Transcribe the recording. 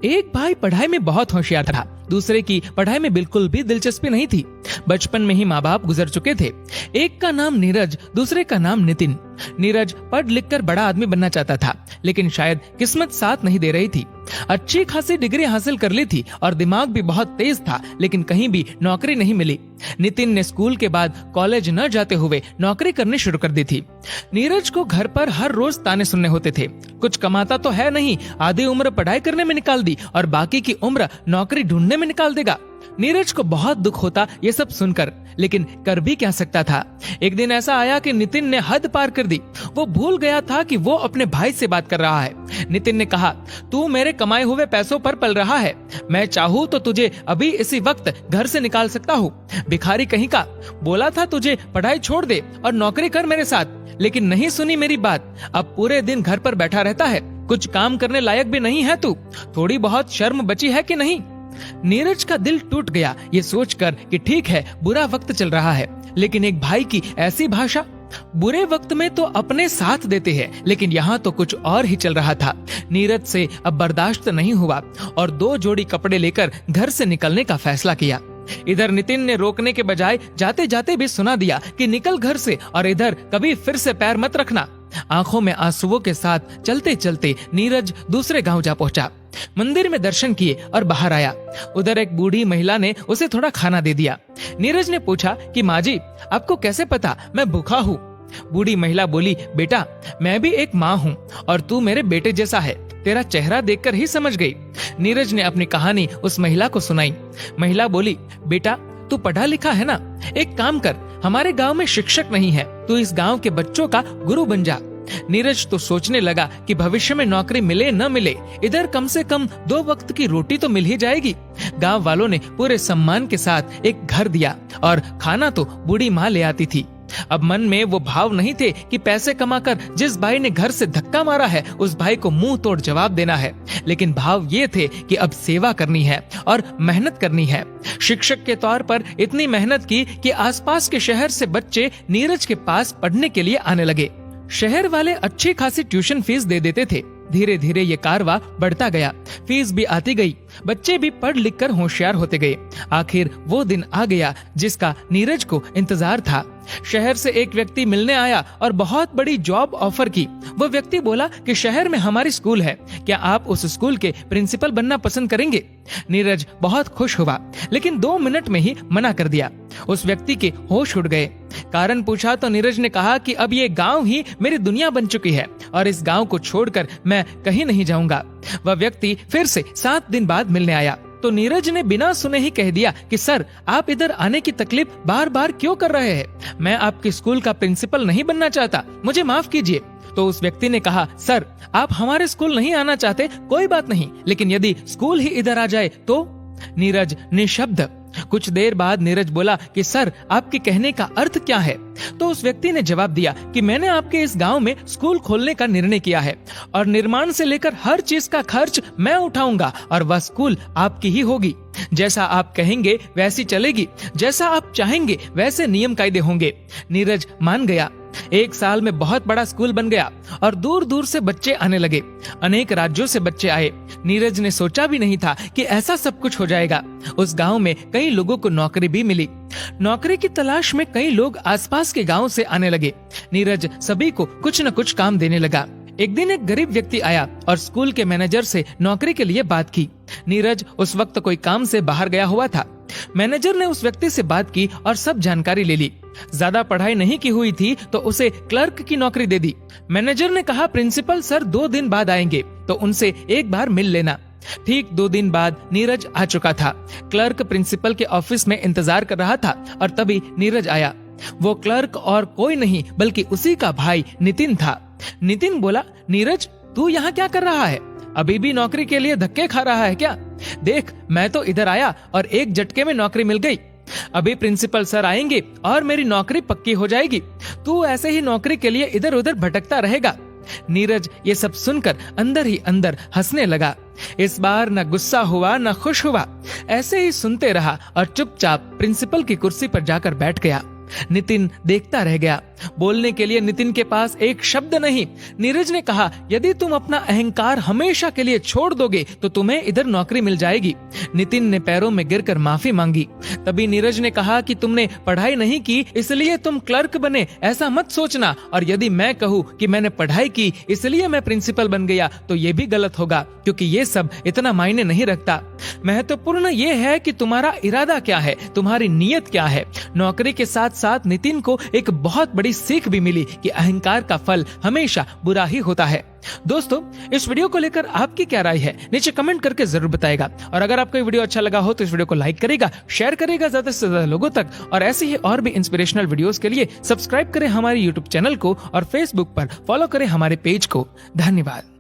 एक भाई पढ़ाई में बहुत होशियार था, दूसरे की पढ़ाई में बिल्कुल भी दिलचस्पी नहीं थी। बचपन में ही माँ बाप गुजर चुके थे। एक का नाम नीरज, दूसरे का नाम नितिन। नीरज पढ़ लिख कर बड़ा आदमी बनना चाहता था, लेकिन शायद किस्मत साथ नहीं दे रही थी। अच्छी खासी डिग्री हासिल कर ली थी और दिमाग भी बहुत तेज था, लेकिन कहीं भी नौकरी नहीं मिली। नितिन ने स्कूल के बाद कॉलेज न जाते हुए नौकरी करनी शुरू कर दी थी। नीरज को घर पर हर रोज ताने सुनने होते थे। कुछ कमाता तो है नहीं, आधी उम्र पढ़ाई करने में निकाल दी और बाकी की उम्र नौकरी ढूंढने में निकाल देगा। नीरज को बहुत दुख होता ये सब सुनकर, लेकिन कर भी क्या सकता था। एक दिन ऐसा आया कि नितिन ने हद पार कर दी। वो भूल गया था कि वो अपने भाई से बात कर रहा है। नितिन ने कहा, तू मेरे कमाए हुए पैसों पर पल रहा है। मैं चाहूँ तो तुझे अभी इसी वक्त घर से निकाल सकता हूँ। भिखारी कहीं का। बोला था तुझे पढ़ाई छोड़ दे और नौकरी कर मेरे साथ, लेकिन नहीं सुनी मेरी बात। अब पूरे दिन घर पर बैठा रहता है। कुछ काम करने लायक भी नहीं है तू। थोड़ी बहुत शर्म बची है कि नहीं। नीरज का दिल टूट गया ये सोचकर कि ठीक है, बुरा वक्त चल रहा है, लेकिन एक भाई की ऐसी भाषा। बुरे वक्त में तो अपने साथ देते हैं, लेकिन यहाँ तो कुछ और ही चल रहा था। नीरज से अब बर्दाश्त नहीं हुआ और 2 जोड़ी कपड़े लेकर घर से निकलने का फैसला किया। इधर नितिन ने रोकने के बजाय जाते जाते भी सुना दिया कि निकल घर से और इधर कभी फिर से पैर मत रखना। आंखों में आंसुओं के साथ चलते चलते नीरज दूसरे गांव जा पहुंचा। मंदिर में दर्शन किए और बाहर आया। उधर एक बूढ़ी महिला ने उसे थोड़ा खाना दे दिया। नीरज ने पूछा कि माँ जी, आपको कैसे पता मैं भूखा हूँ? बूढ़ी महिला बोली, बेटा मैं भी एक माँ हूँ और तू मेरे बेटे जैसा है। तेरा चेहरा देखकर ही समझ गई। नीरज ने अपनी कहानी उस महिला को सुनाई। महिला बोली, बेटा तू पढ़ा लिखा है ना, एक काम कर, हमारे गांव में शिक्षक नहीं है, तू इस गांव के बच्चों का गुरु बन जा। नीरज तो सोचने लगा कि भविष्य में नौकरी मिले न मिले, इधर कम से कम 2 वक्त की रोटी तो मिल ही जाएगी। गांव वालों ने पूरे सम्मान के साथ एक घर दिया और खाना तो बूढ़ी माँ ले आती थी। अब मन में वो भाव नहीं थे कि पैसे कमाकर जिस भाई ने घर से धक्का मारा है उस भाई को मुंह तोड़ जवाब देना है, लेकिन भाव ये थे कि अब सेवा करनी है और मेहनत करनी है। शिक्षक के तौर पर इतनी मेहनत की कि आसपास के शहर से बच्चे नीरज के पास पढ़ने के लिए आने लगे। शहर वाले अच्छी खासी ट्यूशन फीस दे देते थे। धीरे धीरे ये कारवा बढ़ता गया, फीस भी आती गई, बच्चे भी पढ़ लिख कर होशियार होते गए। आखिर वो दिन आ गया जिसका नीरज को इंतजार था। शहर से एक व्यक्ति मिलने आया और बहुत बड़ी जॉब ऑफर की। वो व्यक्ति बोला कि शहर में हमारी स्कूल है, क्या आप उस स्कूल के प्रिंसिपल बनना पसंद करेंगे? नीरज बहुत खुश हुआ, लेकिन 2 मिनट में ही मना कर दिया। उस व्यक्ति के होश उड़ गए। कारण पूछा तो नीरज ने कहा कि अब ये गांव ही मेरी दुनिया बन चुकी है और इस गांव को छोड़कर मैं कहीं नहीं जाऊंगा। वह व्यक्ति फिर से 7 दिन बाद मिलने आया तो नीरज ने बिना सुने ही कह दिया कि सर, आप इधर आने की तकलीफ बार बार क्यों कर रहे हैं? मैं आपके स्कूल का प्रिंसिपल नहीं बनना चाहता, मुझे माफ कीजिए। तो उस व्यक्ति ने कहा, सर आप हमारे स्कूल नहीं आना चाहते, कोई बात नहीं, लेकिन यदि स्कूल ही इधर आ जाए तो? नीरज निशब्द। कुछ देर बाद नीरज बोला कि सर आपके कहने का अर्थ क्या है? तो उस व्यक्ति ने जवाब दिया कि मैंने आपके इस गांव में स्कूल खोलने का निर्णय किया है और निर्माण से लेकर हर चीज का खर्च मैं उठाऊंगा और वह स्कूल आपकी ही होगी। जैसा आप कहेंगे वैसी चलेगी, जैसा आप चाहेंगे वैसे नियम कायदे होंगे। नीरज मान गया। 1 साल में बहुत बड़ा स्कूल बन गया और दूर दूर से बच्चे आने लगे। अनेक राज्यों से बच्चे आए। नीरज ने सोचा भी नहीं था कि ऐसा सब कुछ हो जाएगा। उस गांव में कई लोगों को नौकरी भी मिली। नौकरी की तलाश में कई लोग आसपास के गांव से आने लगे। नीरज सभी को कुछ न कुछ काम देने लगा। एक दिन एक गरीब व्यक्ति आया और स्कूल के मैनेजर से नौकरी के लिए बात की। नीरज उस वक्त कोई काम से बाहर गया हुआ था। मैनेजर ने उस व्यक्ति से बात की और सब जानकारी ले ली। ज्यादा पढ़ाई नहीं की हुई थी तो उसे क्लर्क की नौकरी दे दी। मैनेजर ने कहा, प्रिंसिपल सर 2 दिन बाद आएंगे तो उनसे एक बार मिल लेना। ठीक 2 दिन बाद नीरज आ चुका था। क्लर्क प्रिंसिपल के ऑफिस में इंतजार कर रहा था और तभी नीरज आया। वो क्लर्क और कोई नहीं बल्कि उसी का भाई नितिन था। नितिन बोला, नीरज तू यहाँ क्या कर रहा है? अभी भी नौकरी के लिए धक्के खा रहा है क्या? देख, मैं तो इधर आया और एक झटके में नौकरी मिल गई। अभी प्रिंसिपल सर आएंगे और मेरी नौकरी पक्की हो जाएगी। तू ऐसे ही नौकरी के लिए इधर उधर भटकता रहेगा। नीरज ये सब सुनकर अंदर ही अंदर हंसने लगा। इस बार न गुस्सा हुआ न खुश हुआ, ऐसे ही सुनते रहा और चुपचाप प्रिंसिपल की कुर्सी पर जाकर बैठ गया। नितिन देखता रह गया। बोलने के लिए नितिन के पास एक शब्द नहीं। नीरज ने कहा, यदि तुम अपना अहंकार हमेशा के लिए छोड़ दोगे तो तुम्हें इधर नौकरी मिल जाएगी। नितिन ने पैरों में गिरकर माफी मांगी। तभी नीरज ने कहा कि तुमने पढ़ाई नहीं की इसलिए तुम क्लर्क बने, ऐसा मत सोचना। और यदि मैं कहूँ कि मैंने पढ़ाई की इसलिए मैं प्रिंसिपल बन गया तो ये भी गलत होगा, क्योंकि ये सब इतना मायने नहीं रखता। महत्वपूर्ण ये है कि तुम्हारा इरादा क्या है, तुम्हारी नीयत क्या है। नौकरी के साथ साथ नितिन को एक बहुत बड़ी सीख भी मिली कि अहंकार का फल हमेशा बुरा ही होता है। दोस्तों, इस वीडियो को लेकर आपकी क्या राय है नीचे कमेंट करके जरूर बताएगा। और अगर आपको ये वीडियो अच्छा लगा हो तो इस वीडियो को लाइक करेगा, शेयर करेगा ज्यादा से ज्यादा लोगों तक। और ऐसे ही और भी इंस्पिरेशनल वीडियोस के लिए सब्सक्राइब करें हमारे यूट्यूब चैनल को और फेसबुक पर फॉलो करें हमारे पेज को। धन्यवाद।